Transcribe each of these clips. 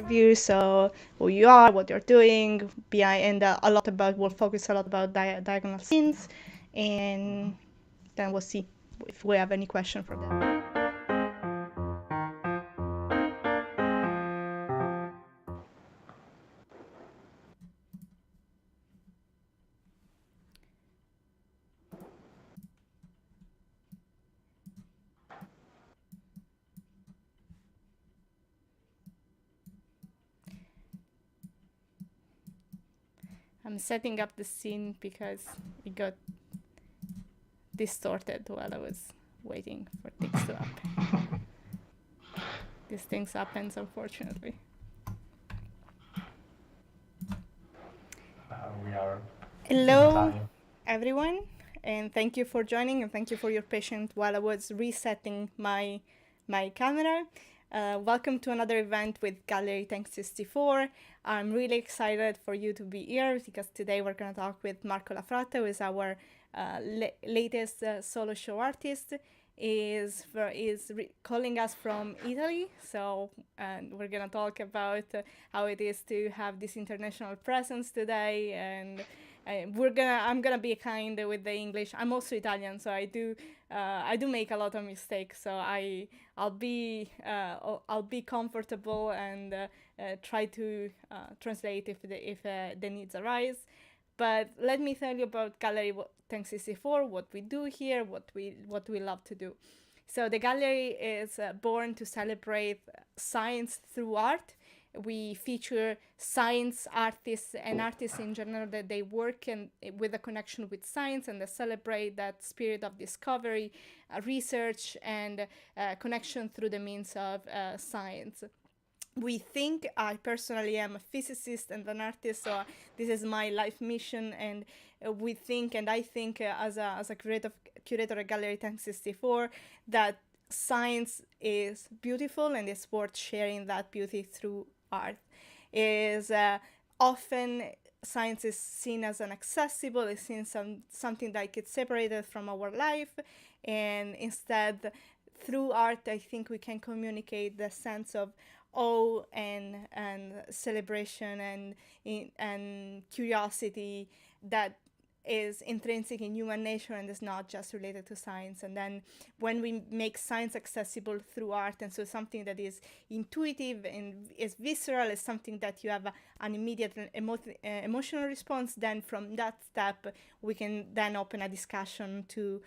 overview, so who you are, what you're doing, and we'll focus a lot about diagonal scenes, and then we'll see if we have any question for that. I'm setting up the scene because it got distorted while I was waiting for things to happen. These things happens, unfortunately. We are Hello, everyone, and thank you for joining, and thank you for your patience while I was resetting my camera. Welcome to another event with Gallery Tank 64. I'm really excited for you to be here because today we're going to talk with Marco La Fratta, who is our latest solo show artist. Calling us from Italy, so we're gonna talk about how it is to have this international presence today, and I'm gonna be kind with the English. I'm also Italian, so I do make a lot of mistakes. So I'll be comfortable and try to translate if the needs arise. But let me tell you about Gallery Tank 64, what we do here, what we love to do. So the gallery is born to celebrate science through art. We feature science artists and artists in general that they work with a connection with science, and they celebrate that spirit of discovery, research, and connection through the means of science. I personally am a physicist and an artist, so this is my life mission, and I think as a curator at Gallery Tank 64 that science is beautiful and it's worth sharing that beauty through art. Often science is seen as inaccessible, it's seen something that gets separated from our life, and instead through art I think we can communicate the sense of awe and celebration and curiosity that is intrinsic in human nature and is not just related to science. And then when we make science accessible through art, and so something that is intuitive and is visceral, is something that you have an immediate emotional response, then from that step we can then open a discussion to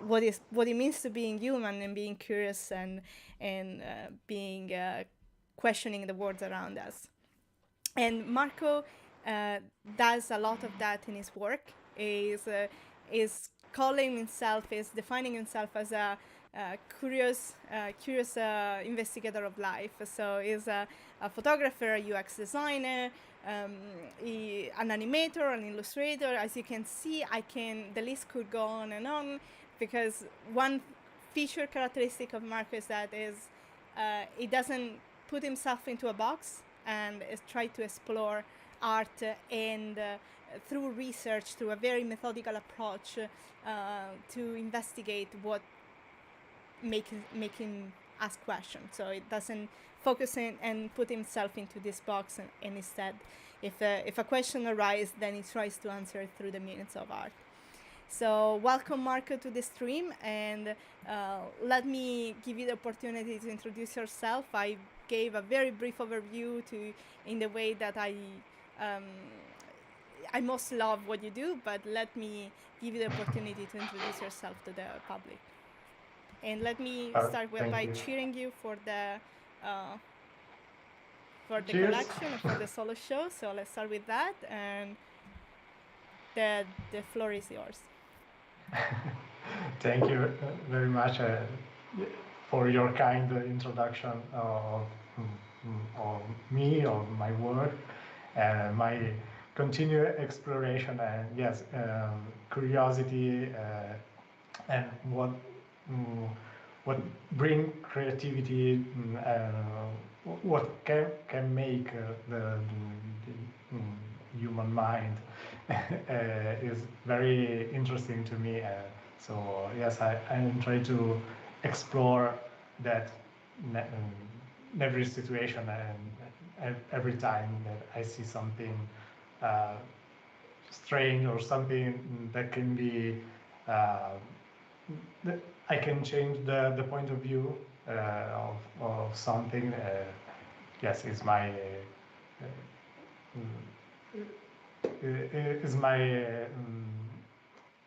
what it means to being human and being curious and being questioning the world around us. And Marco does a lot of that in his work. Is defining himself as a curious investigator of life. So he's a photographer, a UX designer, an animator, an illustrator. As you can see, the list could go on and on, because one feature characteristic of Marco is that he doesn't put himself into a box and is try to explore art and through research, through a very methodical approach to investigate what make him ask questions. So it doesn't focus and put himself into this box, and instead if a question arises, then he tries to answer it through the means of art. So welcome, Marco, to the stream, and let me give you the opportunity to introduce yourself. I gave a very brief overview in the way that I most love what you do, but let me give you the opportunity to introduce yourself to the public. And let me start by cheering you for the collection and for the solo show. So let's start with that, and the floor is yours. Thank you very much for your kind introduction of me, of my work, and my continued exploration, and yes, curiosity, and what bring creativity, what can make the human mind is very interesting to me. So yes, I'm trying to explore that in every situation, and every time that I see something uh, strange or something that can be uh, I can change the point of view of something. Yes, is my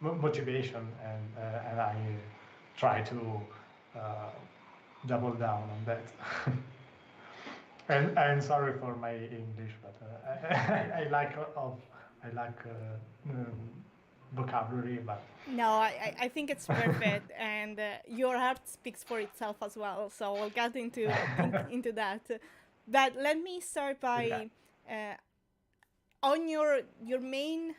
motivation, and I try to uh, double down on that. And I'm sorry for my English, but I like I like vocabulary, but No, I think it's perfect, and your art speaks for itself as well. So we'll get into that. But let me start yeah. by on your main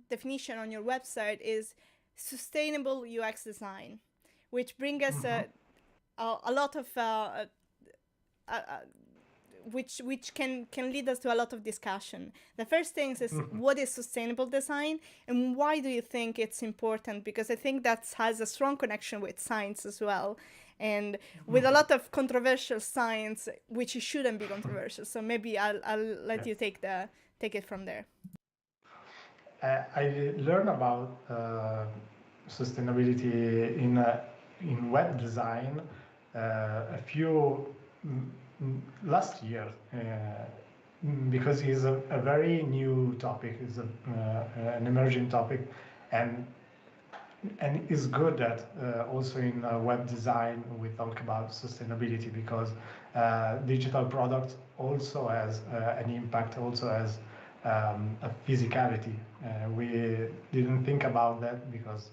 definition on your website is sustainable UX design, which brings us a lot of uh, which can lead us to a lot of discussion. The first thing is what is sustainable design and why do you think it's important? Because I think that has a strong connection with science as well, and with a lot of controversial science, which shouldn't be controversial. So maybe I'll let Yes. you take it from there. I learned about sustainability in web design a few last year because it's a very new topic. It's an emerging topic, and it's good that also in web design we talk about sustainability because digital product also has an impact, also has a physicality. We didn't think about that because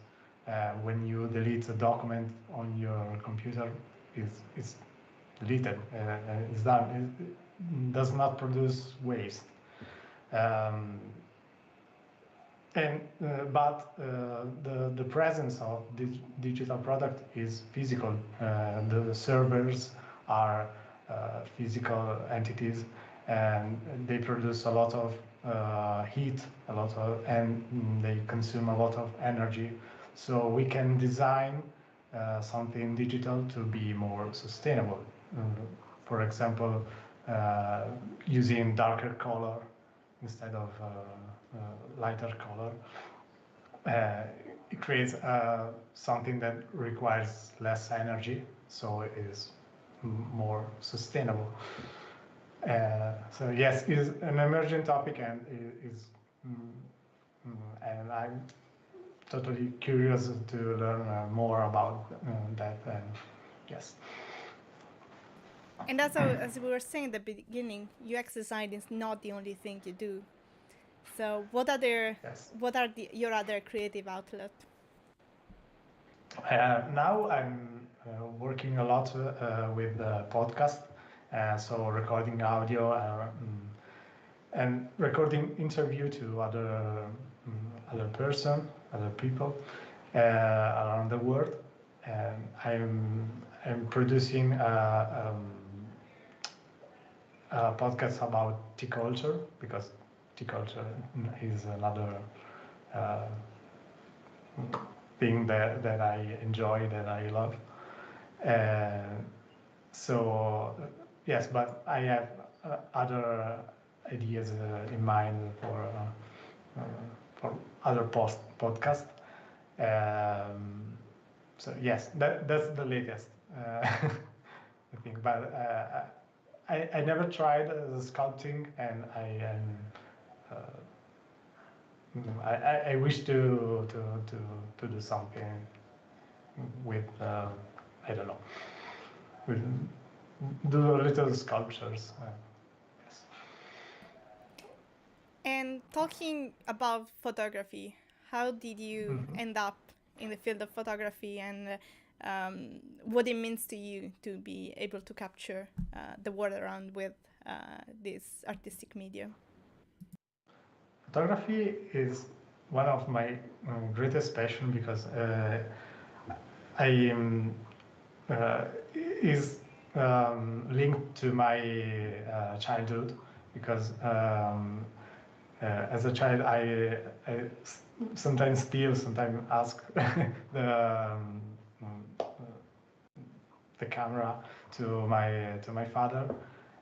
when you delete a document on your computer, it's deleted, it's done. It does not produce waste. Um, and but the presence of digital product is physical. The servers are physical entities, and they produce a lot of heat, and they consume a lot of energy. So we can design something digital to be more sustainable. Uh, for example, using darker color instead of lighter color. It creates something that requires less energy, so it is more sustainable. So yes, it is an emerging topic, and and I'm totally curious to learn more about that. And yes. And as we were saying at the beginning, UX design is not the only thing you do. So what are Yes. your other creative outlets? Now I'm working a lot with podcast, so recording audio and recording interview to other person, other people around the world. And I'm producing a podcast about tea culture because tea culture is another uh, thing that I enjoy, that I love. Uh, so yes, but I have other ideas in mind for other podcast. Um, so yes, that's the latest, I think. But I never tried the sculpting, and uh, I wish to do something with I don't know, with do little sculptures. Yes. And talking about photography, how did you Mhm. end up in the field of photography, and what it means to you to be able to capture the world around with this artistic medium? Photography is one of my greatest passion because I uh, is linked to my childhood because as a child I sometimes steal, sometimes ask the camera to my father,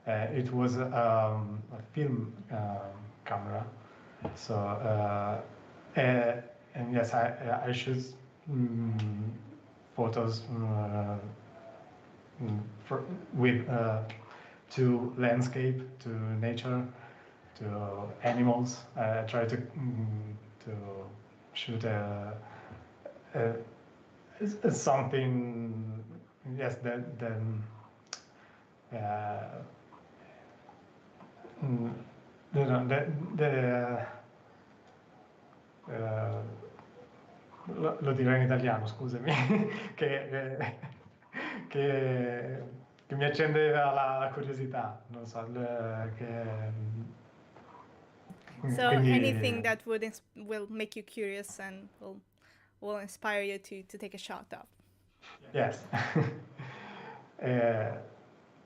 It was a film camera. So and yes, I shoot mm, photos for, with to landscape, to nature, to animals. I try to shoot a, something, yes, that uh, mm, no, eh, lo dirò in italiano, scusami, che, che, che mi accendeva la curiosità, non so, So quindi anything that will make you curious and will inspire you to take a shot of. yes. uh,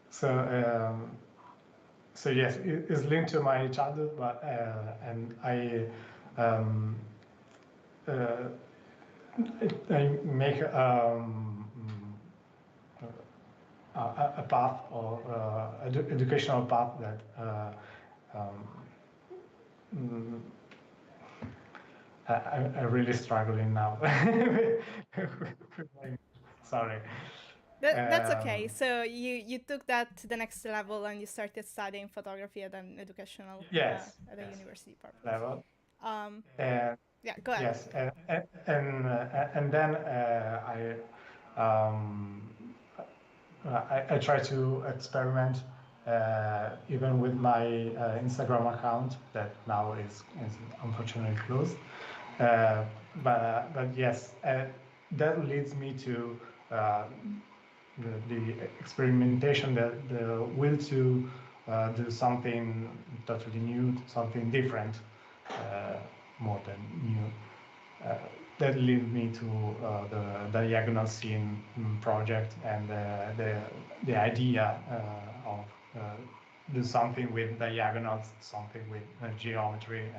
so so yes, it's linked to my childhood, but and um, uh, I make a path or educational path that um, mm, I'm really struggling now. Sorry. That's okay. Um, So you took that to the next level and you started studying photography at an educational yes, at a yes, university purpose. level. Um, And yeah, go ahead. yes, and then um, I try to experiment even with my Instagram account that now is unfortunately closed. Uh, but yes, that leads me to uh, the experimentation, the will to do something totally new, something different, uh, more than new. Uh, that led me to the diagonal scene project and the idea of do something with diagonals, something with geometry.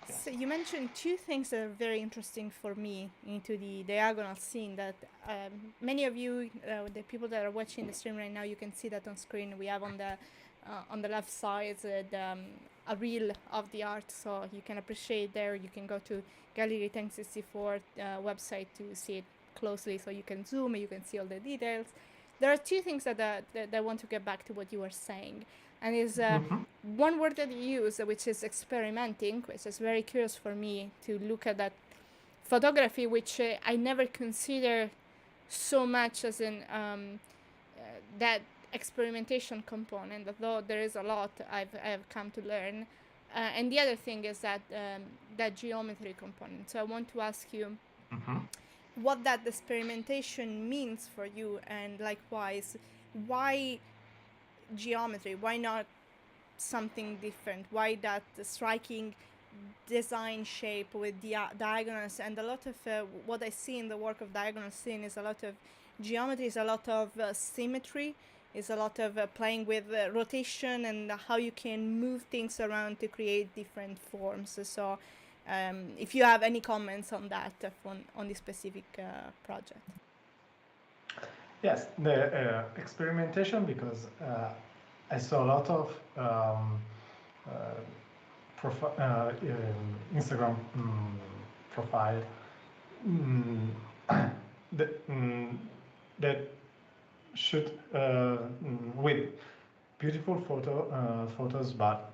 So Yes. you mentioned two things that are very interesting for me into the diagonal scene that many of you, the people that are watching the stream right now, you can see that on screen. We have on the left side a reel of the art, so you can appreciate there. You can go to Gallery 1064 website to see it closely, so you can zoom, you can see all the details. There are two things that I want to get back to what you were saying, and is one word that you use, which is experimenting, which is very curious for me to look at that photography, which I never consider so much as in that experimentation component, although there is a lot I have come to learn. And the other thing is that geometry component. So I want to ask you what that experimentation means for you, and likewise, why geometry? Why not something different? Why that striking design shape with diagonals? And a lot of what I see in the work of diagonal scene is a lot of geometry, is a lot of symmetry, is a lot of playing with rotation and how you can move things around to create different forms. So if you have any comments on that on this specific project. Yes, the experimentation, because I saw a lot of Instagram profile mm, that, that shoot with beautiful photos, but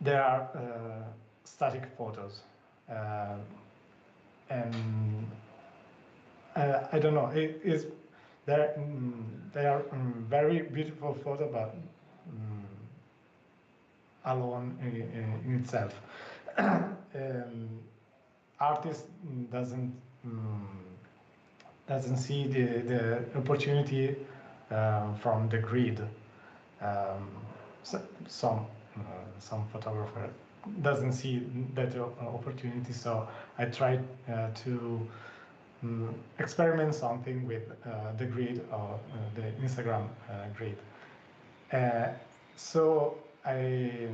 they are static photos, uh, and I don't know. It is they are very beautiful photo, but alone in itself. Artist doesn't doesn't see the opportunity from the grid. Um, so, some photographer doesn't see that opportunity. So I tried to experiment something with the grid or the Instagram grid. Uh, so I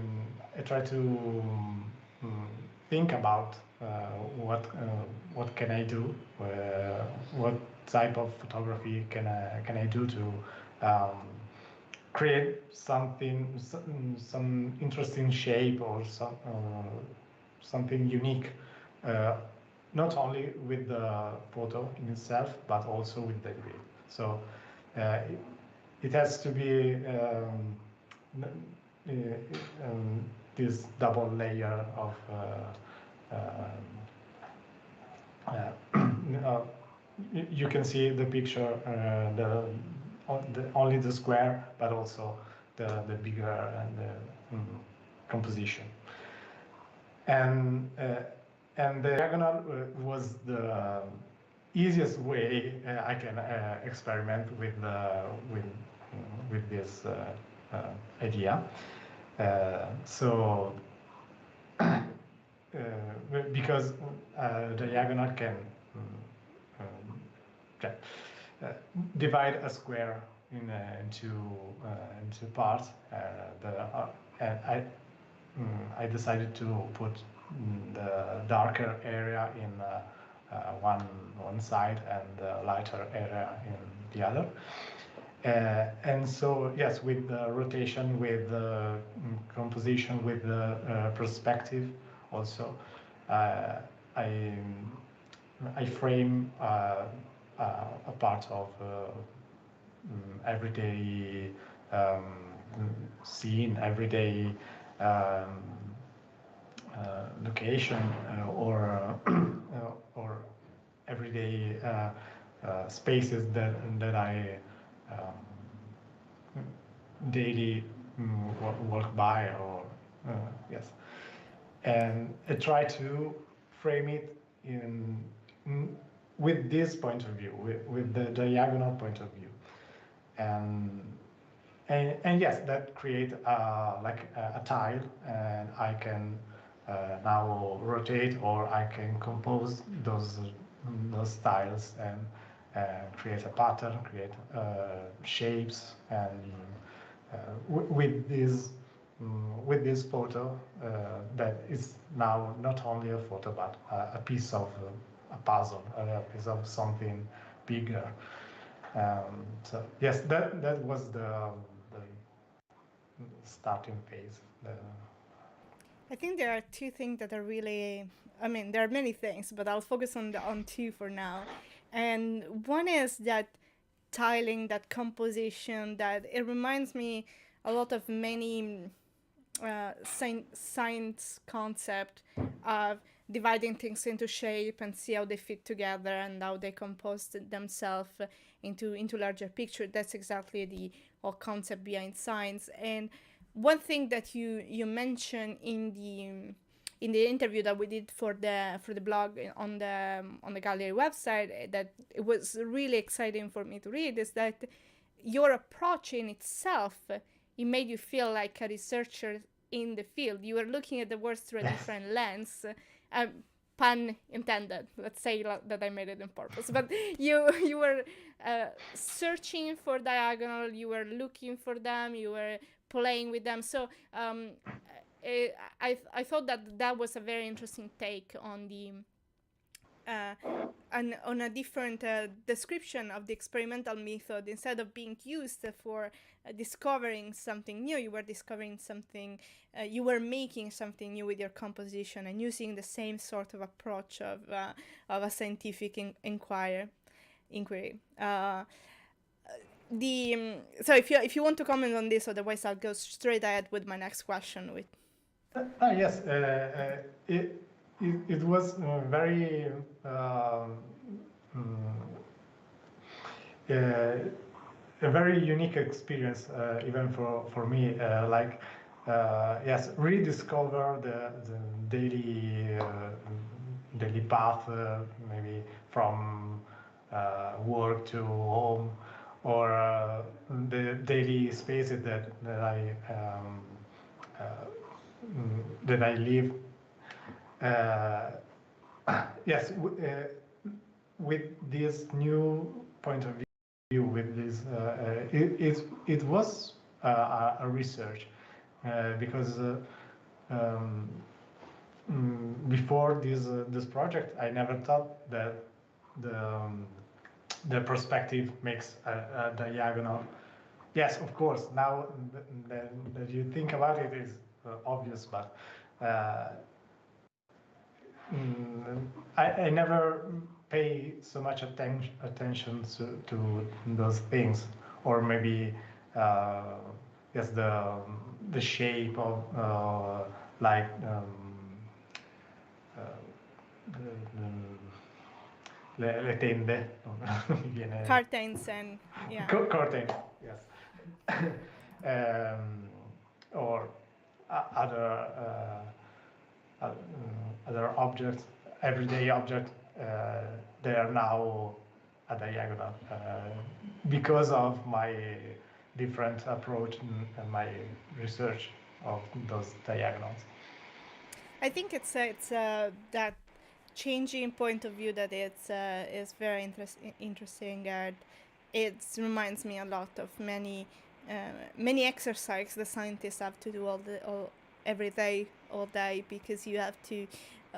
try to think about what can I do, what type of photography can I do to create some interesting shape or something unique, uh, not only with the photo in itself, but also with the grid. So it, it has to be this double layer of you can see the picture, only the square, but also the bigger and the composition. And the diagonal was the easiest way I can experiment with this idea. So because diagonal can um, divide a square into parts. And I decided to put the darker area in one side and the lighter area in the other. And so, yes, with the rotation, with the composition, with the perspective also, I, I frame a part of everyday um, scene, everyday location, or everyday spaces that I daily walk by, or yes, and I try to frame it in with this point of view, with the diagonal point of view, and and yes, that create like a tile, and I can now rotate, or I can compose those tiles and create a pattern, create shapes, and with this photo that is now not only a photo, but a piece of a puzzle, a piece of something bigger. So yes, that was the starting phase. I think there are two things that are really, I mean, there are many things, but I'll focus on two for now. And one is that tiling, that composition, that it reminds me a lot of many science concept of dividing things into shape and see how they fit together and how they compose themselves into larger picture. That's exactly the whole concept behind science. And one thing that you mentioned in the interview that we did for the blog on the gallery website, that it was really exciting for me to read, is that your approach in itself, it made you feel like a researcher in the field. You were looking at the world through a different lens. Um, Pun intended. Let's say that I made it on purpose. But you were searching for diagonal. You were looking for them. You were playing with them. So I thought that was a very interesting take on the on a different description of the experimental method. Instead of being used for discovering something new, you were discovering something, you were making something new with your composition and using the same sort of approach of a scientific inquiry. So if you want to comment on this, otherwise I'll go straight ahead with my next question. Yes, it was very mm, a very unique experience, even for me. Yes, rediscover the daily path, maybe from work to home, or the daily spaces uh, that I live. Uh, yes, with this new point of view, with this, it was a research, because before this project, I never thought that the the perspective makes a diagonal. Yes, of course. Now that you think about it, is obvious, but uh, mm, I never pay so much attention to those things, or maybe uh, yes, the shape of like uh, le tende, non mi viene. Curtains and yeah. Curtain, yes. um, or other other objects, everyday objects, they are now a diagonal because of my different approach and my research of those diagonals. I think it's that changing point of view that it's is very interesting, and it reminds me a lot of many exercises the scientists have to do every day, all day, because you have to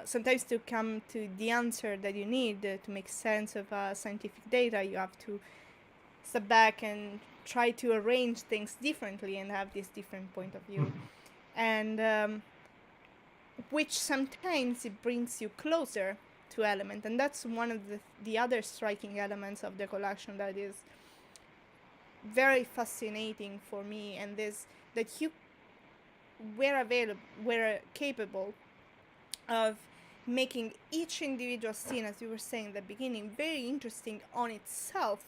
sometimes to come to the answer that you need to make sense of scientific data. You have to step back and try to arrange things differently and have this different point of view, and which sometimes it brings you closer to element, and that's one of the other striking elements of the collection that is very fascinating for me, and this that you were capable of making each individual scene, as you were saying at the beginning, very interesting on itself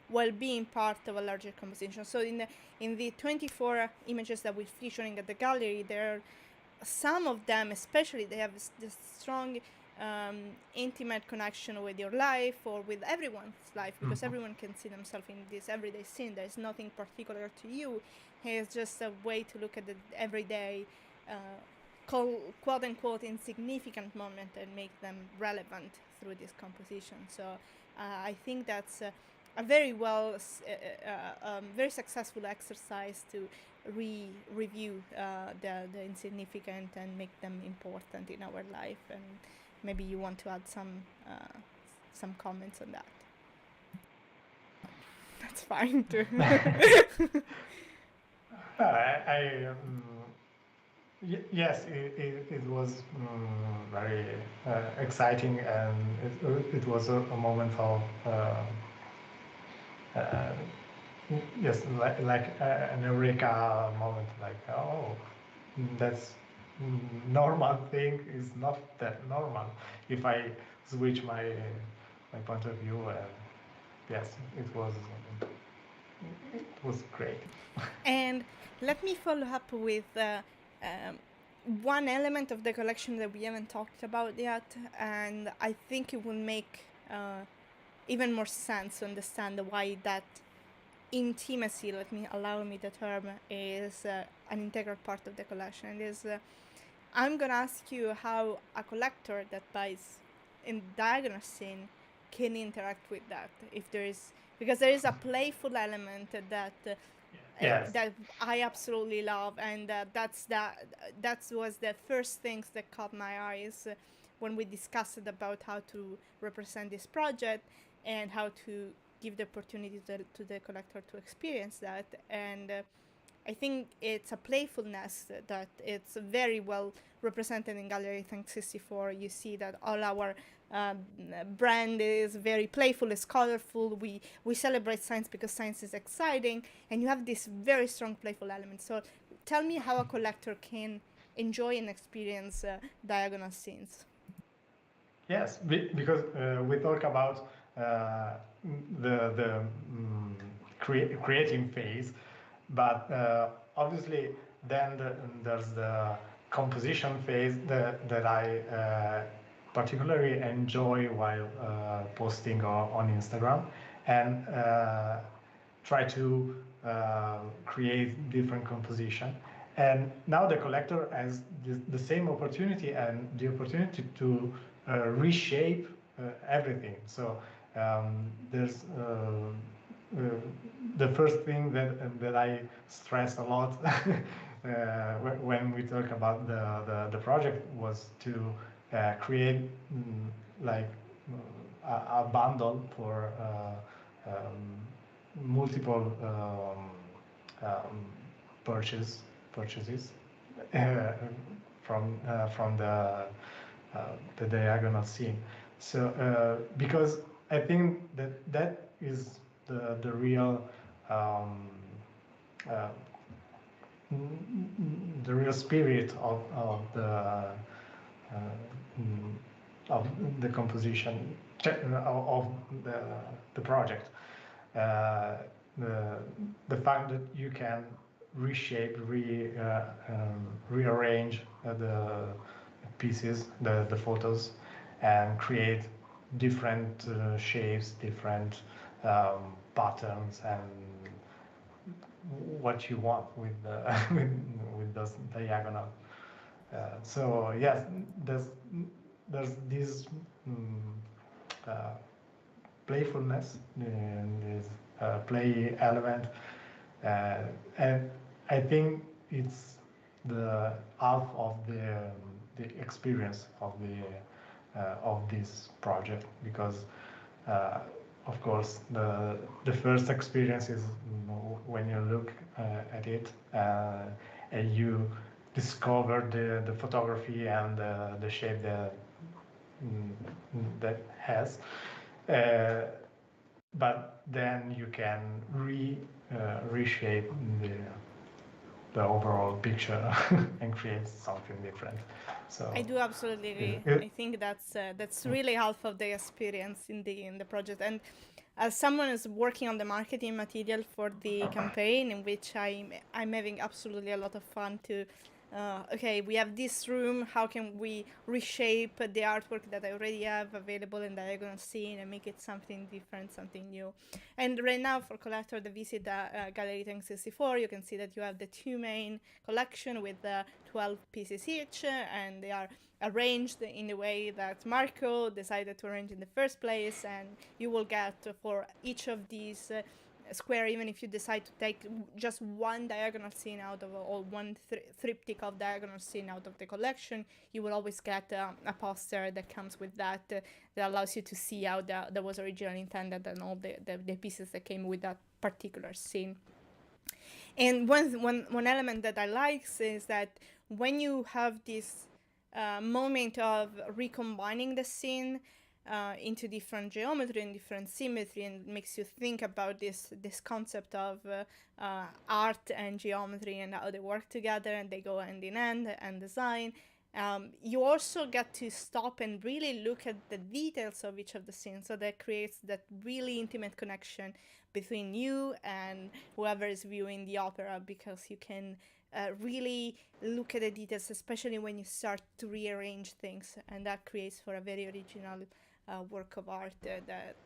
while being part of a larger composition. So in the 24 images that we're featuring at the gallery, there are some of them, especially, they have this strong intimate connection with your life or with everyone's life, because everyone can see themselves in this everyday scene. There's nothing particular to you. It's just a way to look at the everyday quote unquote insignificant moment and make them relevant through this composition. So I think that's a very very successful exercise to review the insignificant and make them important in our life. And maybe you want to add some comments on that. That's fine too. Yes, it was very exciting, and it was a moment of uh, yes, like an eureka moment, like, oh, that's normal thing is not that normal. If I switch my point of view, yes, it was great. And let me follow up with one element of the collection that we haven't talked about yet, and I think it will make even more sense to understand why that intimacy, allow me the term, is an integral part of the collection. And is I'm gonna ask you how a collector that buys in diagonal scene can interact with that, if there is, because there is a playful element that Yes. that I absolutely love, and that was the first things that caught my eyes when we discussed about how to represent this project and how to give the opportunity to the collector to experience that. And I think it's a playfulness that it's very well represented in Gallery Thank 64. You see that all our brand is very playful, it's colorful. We celebrate science because science is exciting, and you have this very strong playful element. So tell me how a collector can enjoy and experience diagonal scenes. Yes, because we talk about the creating phase, but obviously then there's the composition phase that I particularly enjoy while posting on Instagram, and try to create different composition. And now the collector has the same opportunity and the opportunity to reshape everything. So there's the first thing that I stressed a lot when we talk about the project was to create like a bundle for multiple um, purchase purchases uh, from the diagonal scene. So because I think that is the real um, uh, the real spirit uh, mm, of the composition of the project. Uh, the, the fact that you can reshape, rearrange the pieces, the photos, and create different shapes, different patterns, and what you want with the with those diagonal. So yes, there's there's this uh, playfulness and this play element, uh, and I think it's the half the experience of this project because uh, of course the first experience is when you look at it and you discover the photography and the shape that has. Uh, but then you can reshape the overall picture and create something different. So I do absolutely agree. it, I think that's really half of the experience in the project. And as someone who's working on the marketing material for the campaign, in which I'm having absolutely a lot of fun to. Okay, we have this room. How can we reshape the artwork that I already have available in Diagonal Scene and make it something different, something new? And right now, for collector that visit Gallery 1064, you can see that you have the two main collection with 12 pieces each, and they are arranged in the way that Marco decided to arrange in the first place, and you will get for each of these square, even if you decide to take just one diagonal scene out of or one triptych of diagonal scene out of the collection, you will always get a poster that comes with that that allows you to see how that was originally intended and all the pieces that came with that particular scene. And one element that I like is that when you have this moment of recombining the scene into different geometry and different symmetry, and makes you think about this concept of art and geometry and how they work together and they go hand in hand and design. You also get to stop and really look at the details of each of the scenes, so that creates that really intimate connection between you and whoever is viewing the opera, because you can really look at the details, especially when you start to rearrange things, and that creates for a very original work of art that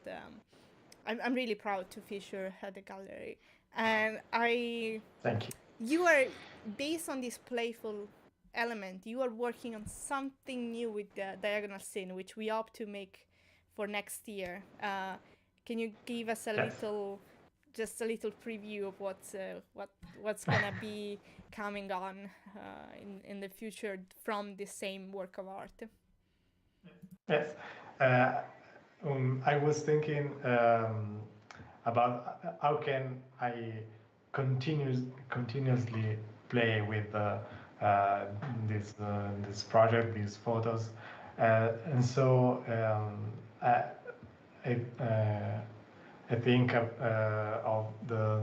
I'm really proud to feature at the gallery. And thank you. you are, based on this playful element, you are working on something new with the diagonal scene, which we hope to make for next year. Can you give us a Yes. just a little preview of what's gonna be coming on in the future from the same work of art? Yes. Uh, I was thinking about how can I continuously play with this project, these photos, and so I, I think of the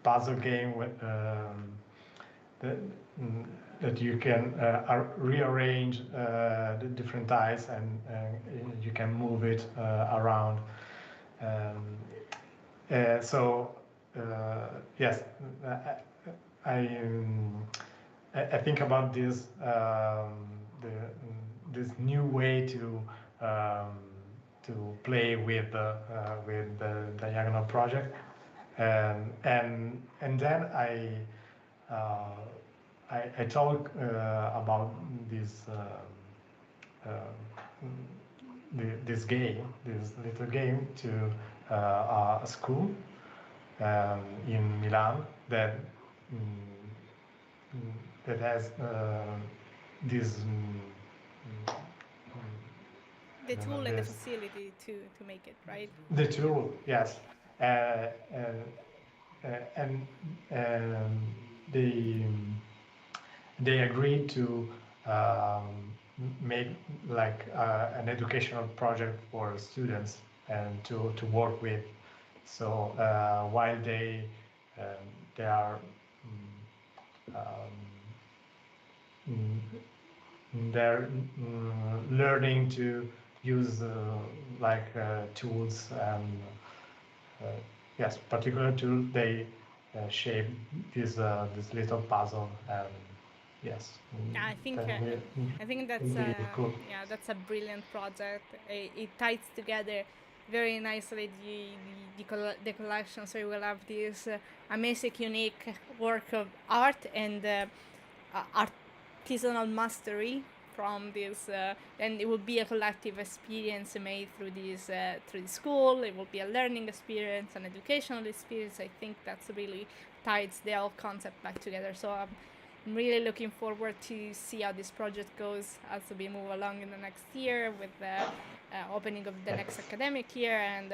puzzle game with, that, that you can rearrange the different tiles and you can move it around. Um, so yes, I, um, I think about this the, this new way um, to play with the diagonal project, and then uh, I talk about this this game, this little game to a school in Milan that that has this The I don't know, tool and the this facility to make it, right? the tool, yes, uh, uh, and they they agreed to make like an educational project for students and to work with. So while um, they are um, they're learning to use tools and uh, yes, particular tool, they shape this little puzzle and yes, Yeah, that will I think will be cool. yeah, that's a brilliant project. It ties together very nicely the collection, so you will have this amazing, unique work of art and artisanal mastery from this, and it will be a collective experience made through the school. It will be a learning experience, an educational experience. I think that's really ties the whole concept back together. So I'm really looking forward to see how this project goes as we move along in the next year with the opening of the next Yes. academic year. And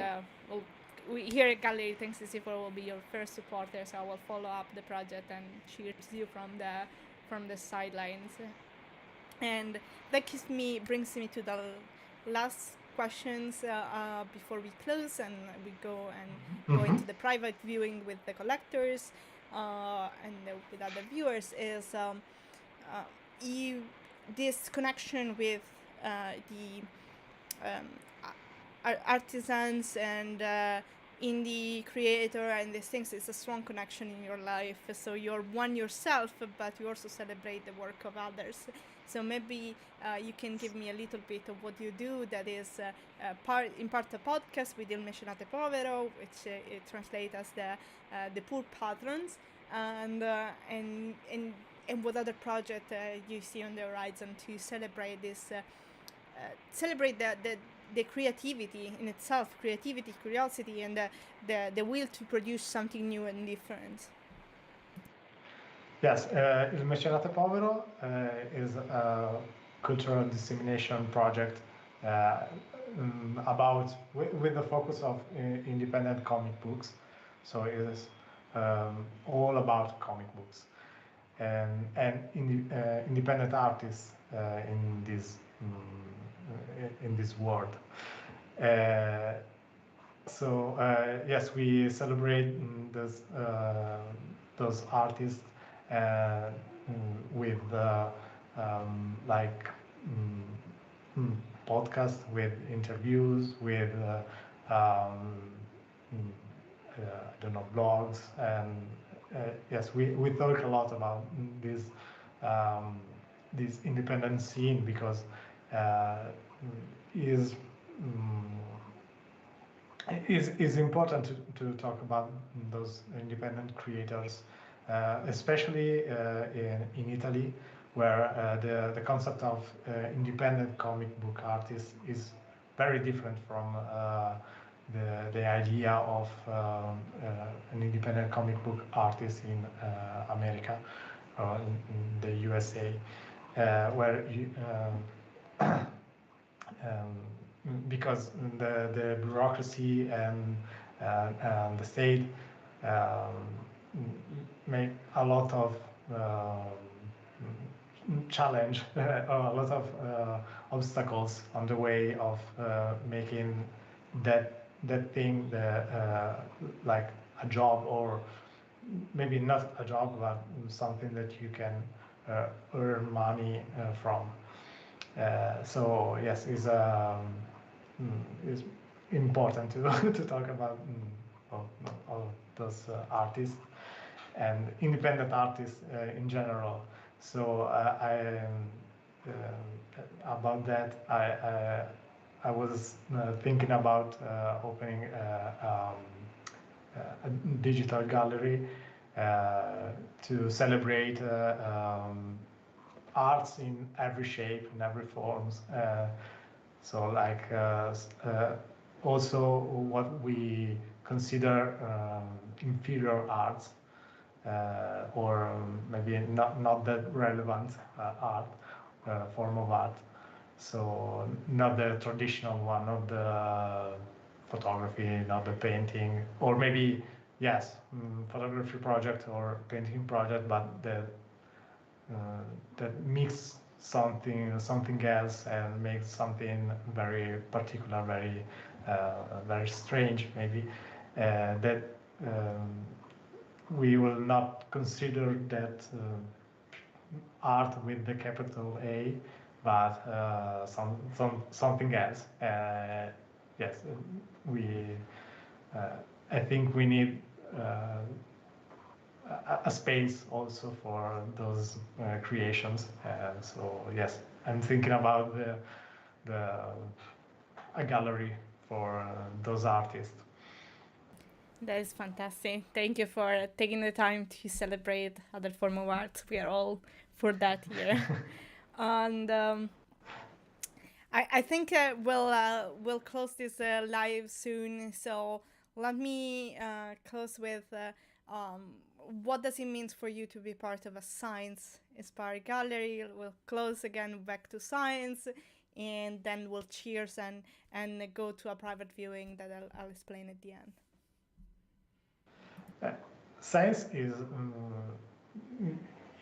we here at Gallery Thanks to C4 will be your first supporter, so I will follow up the project and cheers you from the sidelines. And that brings me to the last questions before we close and we go Mm-hmm. into the private viewing with the collectors and with other viewers is uh, you this connection with the um, artisans and indie creator and these things is a strong connection in your life, so you're one yourself but you also celebrate the work of others. So maybe you can give me a little bit of what you do that is part a podcast with Il Mecenate Povero, which it translates as the poor patrons, and and what other project you see on the horizon to celebrate celebrate the creativity in itself, creativity, curiosity, and the will to produce something new and different. Yes, Il Mecenate Povero is a cultural dissemination project uh, with the focus of independent comic books. So it is all about comic books and independent artists in this world. Uh, yes, we celebrate those artists uh, with mm, podcast, with interviews, with mm, I don't know, blogs, and yes, we talk a lot about um, this independent scene because is um, is important to talk about those independent creators, especially in Italy, where the concept of independent comic book artist is very different from the idea of an independent comic book artist in America or in the USA, where because the bureaucracy and the state um, make a lot of challenge a lot of obstacles on the way of making that thing like a job, or maybe not a job but something that you can earn money from. So yes, is important to to talk about all those artists and independent artists in general. So about that, I was thinking about opening a digital gallery to celebrate arts in every shape, in every forms. So like also what we consider inferior arts, or maybe not that relevant art, form of art. So not the traditional one, not the photography, not the painting, or maybe yes, photography project or painting project, but uh, that mix something else and makes something very particular, very strange maybe, that we will not consider that art with the capital A, but something else. Yes, we. Uh, I think we need a space also for those creations. And so yes, I'm thinking about the a gallery for those artists. That is fantastic. Thank you for taking the time to celebrate other form of art. We are all for that here. And I think we'll close this live soon. So let me close with what does it mean for you to be part of a science-inspired gallery? We'll close again back to science, and then we'll cheers and go to a private viewing that I'll explain at the end. Science is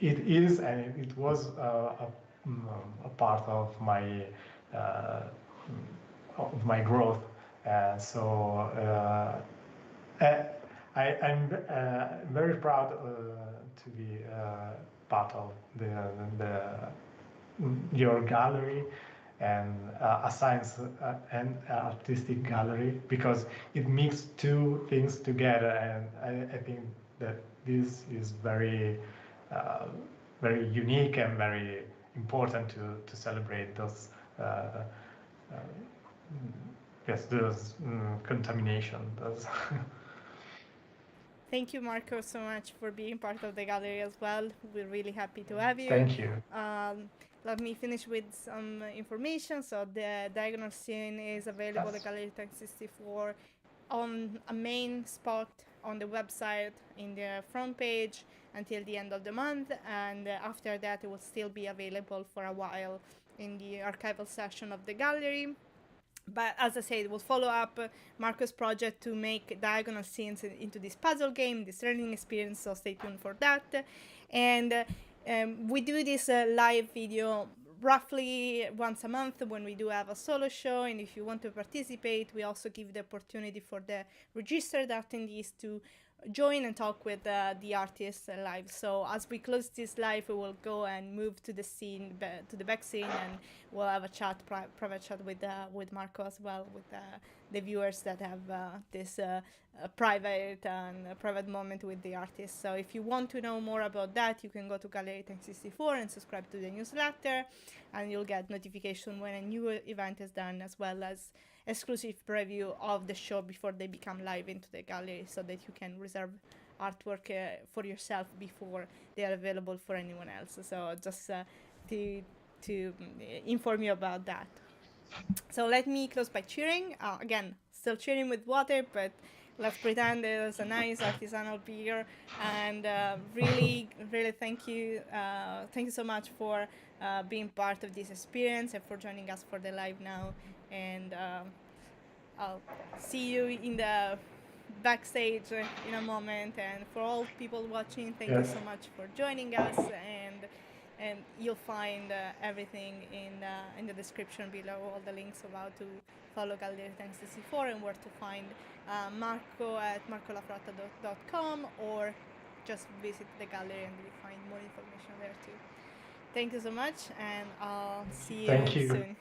it is and it was a part uh, of my growth. So I'm very proud to be part of the your gallery and a science and artistic gallery, because it mixes two things together, and I think that this is uh, very unique and very important to celebrate those yes, those contamination. Those Thank you, Marco, so much for being part of the gallery as well. We're really happy to have you. Thank you. Let me finish with some information. So the diagonal scene is available at Gallery 1064 on a main spot on the website in the front page until the end of the month, and after that it will still be available for a while in the archival section of the gallery. But as I said, we'll follow up Marco's project to make diagonal scenes into this puzzle game, this learning experience, so stay tuned for that. And we do this live video roughly once a month when we do have a solo show, and if you want to participate, we also give the opportunity for the registered attendees to join and talk with the artists live. So as we close this live, we will go and move to the scene, to the back scene, and we'll have a chat, private chat with Marco as well, with the viewers that have this private moment with the artist. So if you want to know more about that, you can go to Gallery 1064 and subscribe to the newsletter, and you'll get notification when a new event is done, as well as exclusive preview of the show before they become live into the gallery, so that you can reserve artwork for yourself before they are available for anyone else. So just to inform you about that. So let me close by cheering. Again, still cheering with water, but let's pretend there's a nice artisanal beer. And really thank you so much for being part of this experience and for joining us for the live now. And I'll see you in the backstage in a moment. And for all people watching, thank you so much for joining us. And you'll find everything in the description below, all the links of how to follow Gallery 1064 and where to find Marco at marcolafratta.com, or just visit the gallery and you'll find more information there too. Thank you so much, and I'll see you soon.